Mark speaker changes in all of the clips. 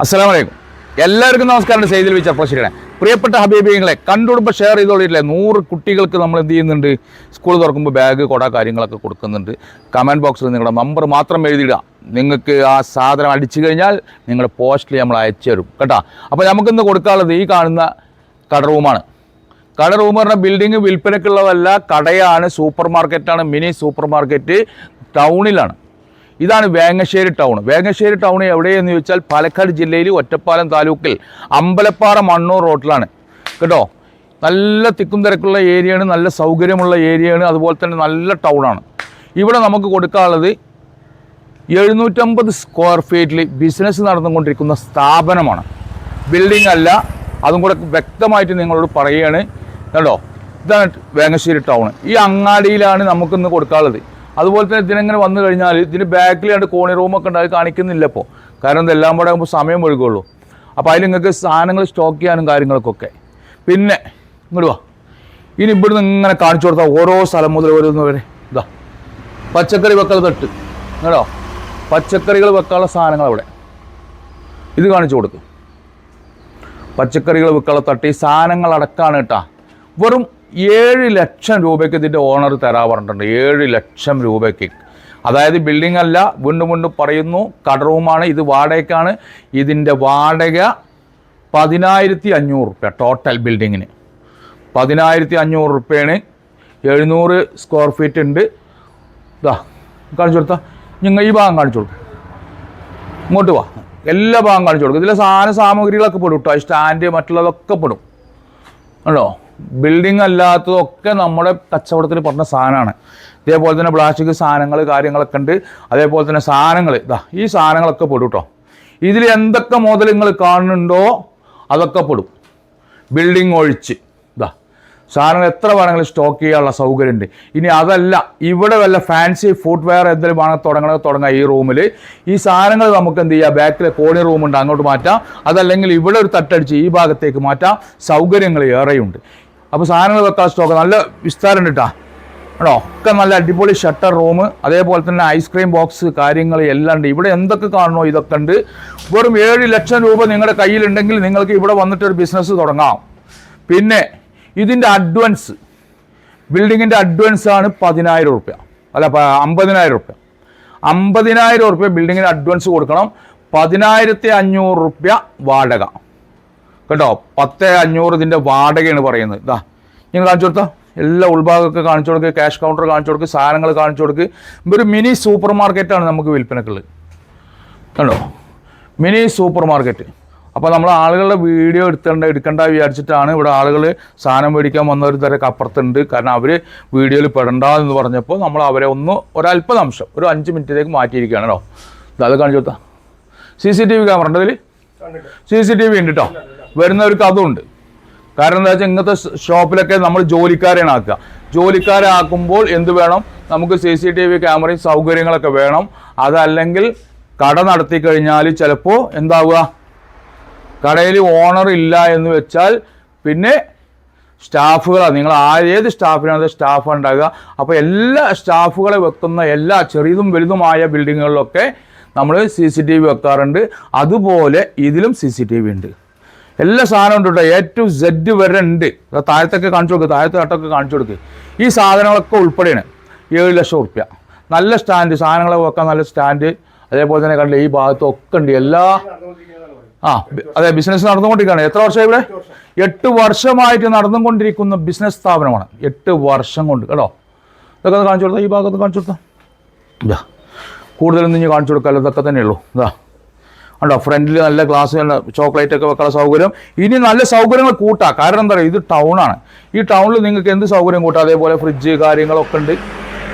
Speaker 1: അസ്സലാമു അലൈക്കും. എല്ലാവർക്കും നമസ്കാരം. സെയ്ദിൽ വി ചെർപ്പശ്ശേരിയാണ്. പ്രിയപ്പെട്ട ഹബീബിങ്ങളെ കണ്ടുകൊടുപ്പോൾ ഷെയർ ചെയ്തോളിയില്ലേ. 100 കുട്ടികൾക്ക് നമ്മൾ എന്ത് ചെയ്യുന്നുണ്ട്, സ്കൂൾ തുറക്കുമ്പോൾ ബാഗ് കൊട കാര്യങ്ങളൊക്കെ കൊടുക്കുന്നുണ്ട്. കമൻറ്റ് ബോക്സിൽ നിങ്ങളുടെ നമ്പർ മാത്രം എഴുതിയിടുക. നിങ്ങൾക്ക് ആ സാധനം അടിച്ചു കഴിഞ്ഞാൽ നിങ്ങളുടെ പോസ്റ്റിൽ നമ്മൾ അയച്ചു തരും കേട്ടോ. അപ്പോൾ നമുക്കിന്ന് കൊടുക്കാനുള്ളത് ഈ കാണുന്ന കട റൂമാണ്. കട റൂം പറഞ്ഞാൽ ബിൽഡിങ് വിൽപ്പനയ്ക്കുള്ളതല്ല, കടയാണ്, സൂപ്പർ മാർക്കറ്റാണ്. മിനി സൂപ്പർ മാർക്കറ്റ് ടൗണിലാണ്. ഇതാണ് വേങ്ങശ്ശേരി ടൗൺ. വേങ്ങശ്ശേരി ടൗൺ എവിടെയെന്ന് ചോദിച്ചാൽ പാലക്കാട് ജില്ലയിൽ ഒറ്റപ്പാലം താലൂക്കിൽ അമ്പലപ്പാറ മണ്ണൂർ റോട്ടിലാണ് കേട്ടോ. നല്ല തിക്കും തിരക്കുള്ള ഏരിയയാണ്, നല്ല സൗകര്യമുള്ള ഏരിയയാണ്, അതുപോലെ തന്നെ നല്ല ടൗണാണ്. ഇവിടെ നമുക്ക് കൊടുക്കാനുള്ളത് 750 സ്ക്വയർ ഫീറ്റിൽ ബിസിനസ് നടന്നുകൊണ്ടിരിക്കുന്ന സ്ഥാപനമാണ്. ബിൽഡിംഗ് അല്ല, അതും കൂടെ വ്യക്തമായിട്ട് നിങ്ങളോട് പറയുകയാണ് കേട്ടോ. ഇതാണ് വേങ്ങശ്ശേരി ടൗൺ. ഈ അങ്ങാടിയിലാണ് നമുക്കിന്ന് കൊടുക്കാനുള്ളത്. അതുപോലെ തന്നെ ഇതിനെങ്ങനെ വന്നു കഴിഞ്ഞാൽ ഇതിന് ബാക്കിൽ രണ്ട് കോണി റൂമൊക്കെ ഉണ്ട്, അത് കാണിക്കുന്നില്ല ഇപ്പോൾ. കാരണം ഇതെല്ലാം കൂടെ ആകുമ്പോൾ സമയം ഒഴുകുള്ളൂ. അപ്പോൾ അതിൽ നിങ്ങൾക്ക് സാധനങ്ങൾ സ്റ്റോക്ക് ചെയ്യാനും കാര്യങ്ങൾക്കൊക്കെ. പിന്നെ ഇങ്ങോട്ട് വാ. ഇനി ഇവിടുന്ന് ഇങ്ങനെ കാണിച്ചു കൊടുത്താൽ ഓരോ സ്ഥലം മുതൽ ഓരോന്ന് വരെ ഇതാ പച്ചക്കറി വെക്കൽ തട്ട് കേട്ടോ. പച്ചക്കറികൾ വെക്കാനുള്ള സാധനങ്ങൾ അവിടെ ഇത് കാണിച്ചു കൊടുക്കും. പച്ചക്കറികൾ വെക്കാനുള്ള തട്ട് ഈ സാധനങ്ങൾ അടക്കമാണ് കേട്ടോ. വെറും 7 ലക്ഷം രൂപയ്ക്ക് ഇതിൻ്റെ ഓണർ തരാൻ പറഞ്ഞിട്ടുണ്ട്. 7 ലക്ഷം രൂപയ്ക്ക്. അതായത് ബിൽഡിംഗ് അല്ല, വീണ്ടും വീണ്ടും പറയുന്നു, കട റൂമാണ്. ഇത് വാടകയ്ക്കാണ്. ഇതിൻ്റെ വാടക 10,500 റുപ്യ ടോട്ടൽ ബിൽഡിങ്ങിന്. 10,500 റുപ്യാണ്. 700 സ്ക്വയർ ഫീറ്റ് ഉണ്ട്. ഇതാ കാണിച്ചു കൊടുത്താൽ നിങ്ങൾ ഈ ഭാഗം കാണിച്ചു കൊടുക്കും. ഇങ്ങോട്ട് വാ, എല്ലാ ഭാഗം കാണിച്ചു കൊടുക്കും. ഇതിലെ സാമഗ്രികളൊക്കെ പെടും കേട്ടോ. സ്റ്റാൻഡ് മറ്റുള്ളതൊക്കെ പെടും കേട്ടോ. ബിൽഡിംഗ് അല്ലാത്തതൊക്കെ നമ്മുടെ കച്ചവടത്തിൽ പറഞ്ഞ സാധനമാണ്. ഇതേപോലെ തന്നെ പ്ലാസ്റ്റിക് സാധനങ്ങൾ കാര്യങ്ങളൊക്കെ ഉണ്ട്. അതേപോലെ തന്നെ സാധനങ്ങൾ ഇതാ ഈ സാധനങ്ങളൊക്കെ പെടും കേട്ടോ. ഇതിൽ എന്തൊക്കെ മുതൽ നിങ്ങൾ കാണുന്നുണ്ടോ അതൊക്കെ പെടും, ബിൽഡിംഗ് ഒഴിച്ച്. ഇതാ സാധനങ്ങൾ എത്ര വേണമെങ്കിലും സ്റ്റോക്ക് ചെയ്യാനുള്ള സൗകര്യമുണ്ട്. ഇനി അതല്ല, ഇവിടെ വല്ല ഫാൻസി ഫുഡ് വെയർ എന്തെങ്കിലും വേണമെങ്കിൽ തുടങ്ങാം. ഈ റൂമിൽ ഈ സാധനങ്ങൾ നമുക്ക് എന്ത് ചെയ്യാം, ബാക്കിലെ കോണി റൂമുണ്ട്, അങ്ങോട്ട് മാറ്റാം. അതല്ലെങ്കിൽ ഇവിടെ ഒരു തട്ടടിച്ച് ഈ ഭാഗത്തേക്ക് മാറ്റാം. സൗകര്യങ്ങൾ ഏറെയുണ്ട്. അപ്പോൾ സാധനങ്ങൾ വെക്കാൻ സ്റ്റോക്ക് നല്ല വിസ്താരം ഉണ്ട് കേട്ടോ. കേട്ടോ ഒക്കെ നല്ല അടിപൊളി ഷട്ടർ റൂം, അതേപോലെ തന്നെ ഐസ്ക്രീം ബോക്സ് കാര്യങ്ങൾ എല്ലാം ഉണ്ട്. ഇവിടെ എന്തൊക്കെ കാണണോ ഇതൊക്കെ ഉണ്ട്. വെറും 7 ലക്ഷം രൂപ നിങ്ങളുടെ കയ്യിലുണ്ടെങ്കിൽ നിങ്ങൾക്ക് ഇവിടെ വന്നിട്ടൊരു ബിസിനസ് തുടങ്ങാം. പിന്നെ ഇതിൻ്റെ അഡ്വാൻസ്, ബിൽഡിങ്ങിൻ്റെ അഡ്വാൻസ് ആണ് 10,000 റുപ്യ, അല്ല 50,000 റുപ്യ. 50,000 റുപ്യ ബിൽഡിങ്ങിന് അഡ്വാൻസ് കൊടുക്കണം. 10,500 റുപ്യ വാടക കേട്ടോ. 10,500 ഇതിൻ്റെ വാടകയാണ് പറയുന്നത്. ഇതാ നിങ്ങൾ കാണിച്ചു കൊടുത്താൽ എല്ലാ ഉൾഭാഗമൊക്കെ കാണിച്ചു കൊടുക്കുക, ക്യാഷ് കൗണ്ടർ കാണിച്ചു കൊടുക്കുക, സാധനങ്ങൾ കാണിച്ചു കൊടുക്കുക. ഒരു മിനി സൂപ്പർ മാർക്കറ്റാണ് നമുക്ക് വിൽപ്പനക്കുള്ളത് കണ്ടോ, മിനി സൂപ്പർ മാർക്കറ്റ്. അപ്പോൾ നമ്മൾ ആളുകളുടെ വീഡിയോ എടുക്കണ്ട വിചാരിച്ചിട്ടാണ് ഇവിടെ ആളുകൾ സാധനം മേടിക്കാൻ വന്നൊരു തരക്ക് അപ്പുറത്തുണ്ട്. കാരണം അവർ വീഡിയോയിൽ പെടണ്ട എന്ന് പറഞ്ഞപ്പോൾ നമ്മൾ അവരെ ഒരല്പം അംശം ഒരു 5 മിനിറ്റിലേക്ക് മാറ്റിയിരിക്കുകയാണ് കേട്ടോ. അത് കാണിച്ചു കൊടുത്താൽ CCTV ക്യാമറ ഉണ്ട് ഇതിൽ. CCTV ഉണ്ട് കേട്ടോ. വരുന്നവർക്ക് അതുണ്ട്. കാരണം എന്താ വെച്ചാൽ ഇങ്ങനത്തെ ഷോപ്പിലൊക്കെ നമ്മൾ ജോലിക്കാരെയാണ് ആക്കുക. ജോലിക്കാരെ ആക്കുമ്പോൾ എന്ത് വേണം, നമുക്ക് CCTV ക്യാമറയും സൗകര്യങ്ങളൊക്കെ വേണം. അതല്ലെങ്കിൽ കട നടത്തി കഴിഞ്ഞാൽ ചിലപ്പോൾ എന്താവുക, കടയിൽ ഓണർ ഇല്ല എന്ന് വെച്ചാൽ പിന്നെ സ്റ്റാഫുകളാണ്. നിങ്ങൾ ഏത് സ്റ്റാഫിനാണ് സ്റ്റാഫ് ഉണ്ടാകുക. അപ്പോൾ എല്ലാ സ്റ്റാഫുകളെ വെക്കുന്ന എല്ലാ ചെറിയതും വലുതുമായ ബിൽഡിങ്ങുകളിലൊക്കെ നമ്മൾ CCTV വെക്കാറുണ്ട്. അതുപോലെ ഇതിലും CCTV ഉണ്ട്. എല്ലാ സാധനവും ഉണ്ട് കേട്ടോ. A to Z വരെ ഉണ്ട്. താഴത്തൊക്കെ കാണിച്ചു കൊടുക്കുക, താഴത്തെ തട്ടൊക്കെ കാണിച്ചു കൊടുക്കുക. ഈ സാധനങ്ങളൊക്കെ ഉൾപ്പെടെയാണ് 7 ലക്ഷം റുപ്യ. നല്ല സ്റ്റാൻഡ്, സാധനങ്ങളൊക്കെ വെക്കാൻ നല്ല സ്റ്റാൻഡ്. അതേപോലെ തന്നെ കണ്ടില്ല ഈ ഭാഗത്തൊക്കെ ഉണ്ട്. എല്ലാ അതെ ബിസിനസ് നടന്നുകൊണ്ടിരിക്കുകയാണ്. എത്ര വർഷമായി ഇവിടെ? 8 വർഷമായിട്ട് നടന്നുകൊണ്ടിരിക്കുന്ന ബിസിനസ് സ്ഥാപനമാണ്. 8 വർഷം കൊണ്ട് കേട്ടോ. ഇതൊക്കെ കാണിച്ചു കൊടുത്താൽ ഈ ഭാഗത്ത് കാണിച്ചു കൊടുത്താൽ ഇതാ കൂടുതലൊന്നും ഇനി കാണിച്ചു കൊടുക്കാമല്ലോ. ഇതൊക്കെ തന്നെയുള്ളൂ. ഇതാ ഉണ്ടോ, ഫ്രണ്ടിൽ നല്ല ഗ്ലാസ്, നല്ല ചോക്ലേറ്റ് ഒക്കെ വെക്കാനുള്ള സൗകര്യം. ഇനി നല്ല സൗകര്യങ്ങൾ കൂട്ടാം. കാരണം എന്താ പറയുക, ഇത് ടൗണാണ്. ഈ ടൗണിൽ നിങ്ങൾക്ക് എന്ത് സൗകര്യം കൂട്ടാം. അതേപോലെ ഫ്രിഡ്ജ് കാര്യങ്ങളൊക്കെ ഉണ്ട്.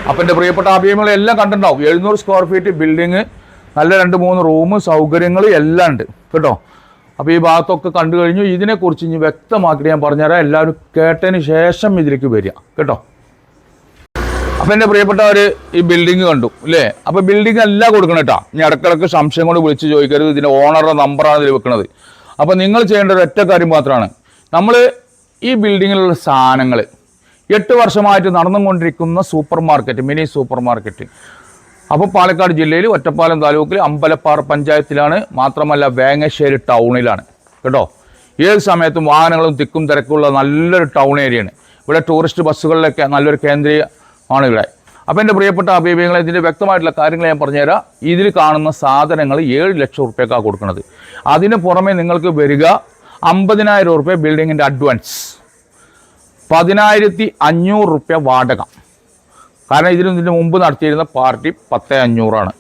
Speaker 1: അപ്പം എൻ്റെ പ്രിയപ്പെട്ട അഭിമുഖങ്ങളെല്ലാം കണ്ടിട്ടുണ്ടാവും. 700 സ്ക്വയർ ഫീറ്റ് ബിൽഡിങ്, നല്ല 2-3 റൂം, സൗകര്യങ്ങൾ എല്ലാം ഉണ്ട് കേട്ടോ. അപ്പോൾ ഈ ഭാഗത്തൊക്കെ കണ്ടു കഴിഞ്ഞു. ഇതിനെക്കുറിച്ച് ഇനി വ്യക്തമാക്കിയിട്ട് ഞാൻ പറഞ്ഞുതരാം. എല്ലാവരും കേട്ടതിന് ശേഷം ഇതിലേക്ക് വരിക കേട്ടോ. അപ്പോൾ എൻ്റെ പ്രിയപ്പെട്ടവർ ഈ ബിൽഡിങ് കണ്ടു അല്ലേ. അപ്പോൾ ബിൽഡിംഗ് എല്ലാം കൊടുക്കണം കേട്ടോ. ഇനി ഇടക്കിടക്ക് സംശയം കൊണ്ട് വിളിച്ച് ചോദിക്കരുത്. ഇതിൻ്റെ ഓണറുടെ നമ്പറാണ് ഇതിൽ വെക്കുന്നത്. അപ്പോൾ നിങ്ങൾ ചെയ്യേണ്ട ഒരു ഒറ്റ കാര്യം മാത്രമാണ്, നമ്മൾ ഈ ബിൽഡിങ്ങിലുള്ള സാധനങ്ങൾ 8 വർഷമായിട്ട് നടന്നുകൊണ്ടിരിക്കുന്ന super market, mini super market അപ്പോൾ പാലക്കാട് ജില്ലയിൽ ഒറ്റപ്പാലം താലൂക്കിൽ അമ്പലപ്പാറ പഞ്ചായത്തിലാണ്, മാത്രമല്ല വേങ്ങശ്ശേരി ടൗണിലാണ് കേട്ടോ. ഏത് സമയത്തും വാഹനങ്ങളും തിക്കും തിരക്കുള്ള നല്ലൊരു ടൗൺ ഏരിയയാണ്. ഇവിടെ ടൂറിസ്റ്റ് ബസ്സുകളിലൊക്കെ നല്ലൊരു കേന്ദ്രീയമാണ് ഇവിടെ. അപ്പോൾ എൻ്റെ പ്രിയപ്പെട്ട അഭിപ്രായങ്ങളെ ഇതിൻ്റെ വ്യക്തമായിട്ടുള്ള കാര്യങ്ങൾ ഞാൻ പറഞ്ഞുതരാം. ഇതിൽ കാണുന്ന സാധനങ്ങൾ 7 ലക്ഷം റുപ്യക്കാണ് കൊടുക്കുന്നത്. അതിന് പുറമെ നിങ്ങൾക്ക് വരിക 50,000 റുപ്യ ബിൽഡിങ്ങിൻ്റെ അഡ്വാൻസ്, 10,500 റുപ്യ വാടക. കാരണം ഇതിന് മുമ്പ് നടത്തിയിരുന്ന പാർട്ടി 10,500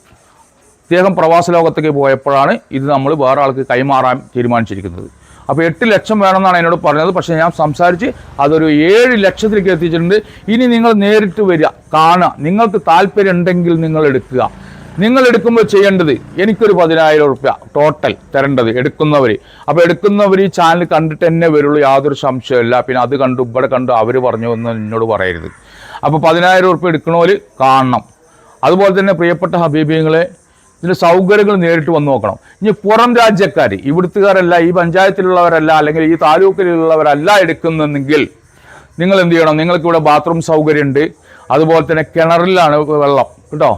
Speaker 1: ഇദ്ദേഹം പ്രവാസ ലോകത്തേക്ക് പോയപ്പോഴാണ് ഇത് നമ്മൾ വേറെ ആൾക്ക് കൈമാറാൻ തീരുമാനിച്ചിരിക്കുന്നത്. അപ്പോൾ 8 ലക്ഷം വേണമെന്നാണ് എന്നോട് പറഞ്ഞത്. പക്ഷേ ഞാൻ സംസാരിച്ച് അതൊരു 7 ലക്ഷത്തിലേക്ക് എത്തിച്ചിട്ടുണ്ട്. ഇനി നിങ്ങൾ നേരിട്ട് വരിക, കാണുക, നിങ്ങൾക്ക് താല്പര്യം ഉണ്ടെങ്കിൽ നിങ്ങൾ എടുക്കുക. നിങ്ങൾ എടുക്കുമ്പോൾ ചെയ്യേണ്ടത്, എനിക്കൊരു 10,000 റുപ്യ ടോട്ടൽ തരേണ്ടത് എടുക്കുന്നവർ. അപ്പോൾ എടുക്കുന്നവർ ഈ ചാനൽ കണ്ടിട്ട് തന്നെ വരുള്ളൂ, യാതൊരു സംശയമില്ല. പിന്നെ അത് കണ്ടു ഇവിടെ കണ്ടു അവർ പറഞ്ഞു എന്ന് എന്നോട് പറയരുത്. അപ്പോൾ 10,000 റുപ്യ എടുക്കണവർ കാണണം. അതുപോലെ തന്നെ പ്രിയപ്പെട്ട ഹബീബിങ്ങളെ, ഇതിൻ്റെ സൗകര്യങ്ങൾ നേരിട്ട് വന്ന് നോക്കണം. ഇനി പുറം രാജ്യക്കാർ, ഇവിടുത്തുകാരല്ല, ഈ പഞ്ചായത്തിലുള്ളവരല്ല, അല്ലെങ്കിൽ ഈ താലൂക്കിലുള്ളവരല്ല എടുക്കുന്നെങ്കിൽ നിങ്ങൾ എന്ത് ചെയ്യണം? നിങ്ങൾക്കിവിടെ ബാത്റൂം സൗകര്യമുണ്ട്. അതുപോലെ തന്നെ കിണറിലാണ് വെള്ളം കേട്ടോ.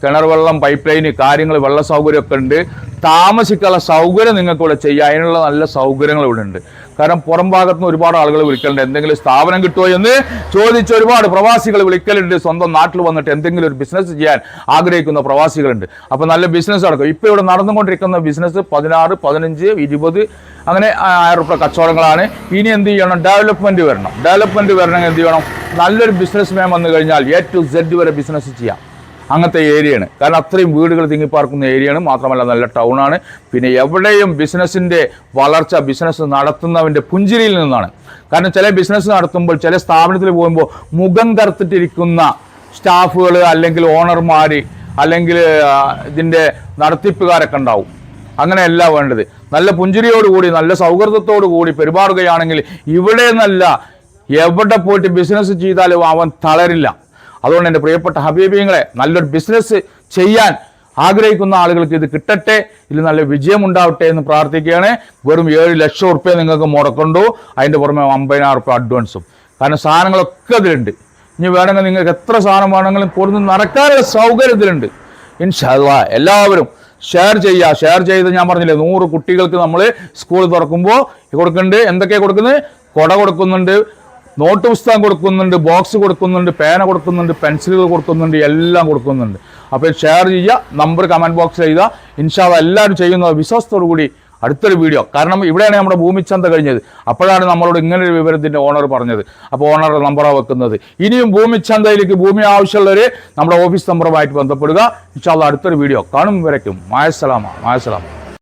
Speaker 1: കിണർ വെള്ളം, പൈപ്പ് ലൈന്, കാര്യങ്ങൾ, വെള്ള സൗകര്യമൊക്കെ ഉണ്ട്. താമസിക്കാനുള്ള സൗകര്യം നിങ്ങൾക്ക് ഇവിടെ ചെയ്യാം. അതിനുള്ള നല്ല സൗകര്യങ്ങൾ ഇവിടെ ഉണ്ട്. കാരണം പുറം ഭാഗത്തുനിന്ന് ഒരുപാട് ആളുകൾ വിളിക്കലുണ്ട്, എന്തെങ്കിലും സ്ഥാപനം കിട്ടുമോ എന്ന് ചോദിച്ച് ഒരുപാട് പ്രവാസികൾ വിളിക്കലുണ്ട്. സ്വന്തം നാട്ടിൽ വന്നിട്ട് എന്തെങ്കിലും ഒരു ബിസിനസ് ചെയ്യാൻ ആഗ്രഹിക്കുന്ന പ്രവാസികളുണ്ട്. അപ്പോൾ നല്ല ബിസിനസ് നടക്കും. ഇപ്പോൾ ഇവിടെ നടന്നുകൊണ്ടിരിക്കുന്ന ബിസിനസ് 16, 15, 20 അങ്ങനെ 1000 റുപ്യ കച്ചവടങ്ങളാണ്. ഇനി എന്ത് ചെയ്യണം? ഡെവലപ്മെൻറ്റ് വരണം. ഡെവലപ്മെൻറ്റ് വരണമെങ്കിൽ എന്ത് ചെയ്യണം? നല്ലൊരു ബിസിനസ് മാൻ വന്നു കഴിഞ്ഞാൽ A to Z വരെ ബിസിനസ് ചെയ്യാം. അങ്ങനത്തെ ഏരിയയാണ്. കാരണം അത്രയും വീടുകൾ തിങ്ങിപ്പാർക്കുന്ന ഏരിയയാണ്. മാത്രമല്ല നല്ല ടൗണാണ്. പിന്നെ എവിടെയും ബിസിനസ്സിൻ്റെ വളർച്ച ബിസിനസ് നടത്തുന്നവൻ്റെ പുഞ്ചിരിയിൽ നിന്നാണ്. കാരണം ചില ബിസിനസ് നടത്തുമ്പോൾ, ചില സ്ഥാപനത്തിൽ പോകുമ്പോൾ മുഖം കറുത്തിട്ടിരിക്കുന്ന സ്റ്റാഫുകൾ, അല്ലെങ്കിൽ ഓണർമാർ, അല്ലെങ്കിൽ ഇതിൻ്റെ നടത്തിപ്പുകാരൊക്കെ ഉണ്ടാവും. അങ്ങനെയല്ല വേണ്ടത്. നല്ല പുഞ്ചിരിയോടുകൂടി, നല്ല സൗഹൃദത്തോടു കൂടി പെരുമാറുകയാണെങ്കിൽ ഇവിടെ നിന്നല്ല എവിടെ പോയിട്ട് ബിസിനസ് ചെയ്താലും അവൻ തളരില്ല. അതുകൊണ്ട് എൻ്റെ പ്രിയപ്പെട്ട ഹബീബിങ്ങളെ, നല്ലൊരു ബിസിനസ് ചെയ്യാൻ ആഗ്രഹിക്കുന്ന ആളുകൾക്ക് ഇത് കിട്ടട്ടെ, ഇതിൽ നല്ല വിജയം ഉണ്ടാവട്ടെ എന്ന് പ്രാർത്ഥിക്കുകയാണ്. വെറും 7 ലക്ഷം റുപ്യ നിങ്ങൾക്ക് മുടക്കണ്ടു. അതിൻ്റെ പുറമെ 50,000 റുപ്യ അഡ്വാൻസും. കാരണം സാധനങ്ങളൊക്കെ ഇതിലുണ്ട്. ഇനി വേണമെങ്കിൽ നിങ്ങൾക്ക് എത്ര സാധനം വേണമെങ്കിലും കൊടുത്ത് നടക്കാനുള്ള സൗകര്യം ഇതിലുണ്ട്. ഇൻഷാ അല്ലാഹ് എല്ലാവരും ഷെയർ ചെയ്യുക. ഷെയർ ചെയ്ത് ഞാൻ പറഞ്ഞില്ലേ, 100 കുട്ടികൾക്ക് നമ്മൾ സ്കൂൾ തുറക്കുമ്പോൾ കൊടുക്കുന്നുണ്ട്. എന്തൊക്കെയാണ് കൊടുക്കുന്നത്? കൊട കൊടുക്കുന്നുണ്ട്, നോട്ട് പുസ്തകം കൊടുക്കുന്നുണ്ട്, ബോക്സ് കൊടുക്കുന്നുണ്ട്, പേന കൊടുക്കുന്നുണ്ട്, പെൻസിലുകൾ കൊടുക്കുന്നുണ്ട്, എല്ലാം കൊടുക്കുന്നുണ്ട്. അപ്പോൾ ഷെയർ ചെയ്യുക, നമ്പർ കമൻറ്റ് ബോക്സിൽ എഴുതുക. ഇൻഷാ അല്ലാഹ് എല്ലാവരും ചെയ്യുന്നത് വിശ്വാസത്തോടു കൂടി അടുത്തൊരു വീഡിയോ. കാരണം ഇവിടെയാണ് നമ്മുടെ ഭൂമിച്ചന്ത കഴിഞ്ഞത്. അപ്പോഴാണ് നമ്മളോട് ഇങ്ങനൊരു വിവരത്തിൻ്റെ ഓണർ പറഞ്ഞത്. അപ്പോൾ ഓണറുടെ നമ്പറാണ് വെക്കുന്നത്. ഇനിയും ഭൂമിച്ചന്തയിലേക്ക് ഭൂമി ആവശ്യമുള്ളവർ നമ്മുടെ ഓഫീസ് നമ്പറുമായിട്ട് ബന്ധപ്പെടുക. ഇൻഷാ അല്ലാഹ് അടുത്തൊരു വീഡിയോ കാണും വരയ്ക്കും. മായസലാമ.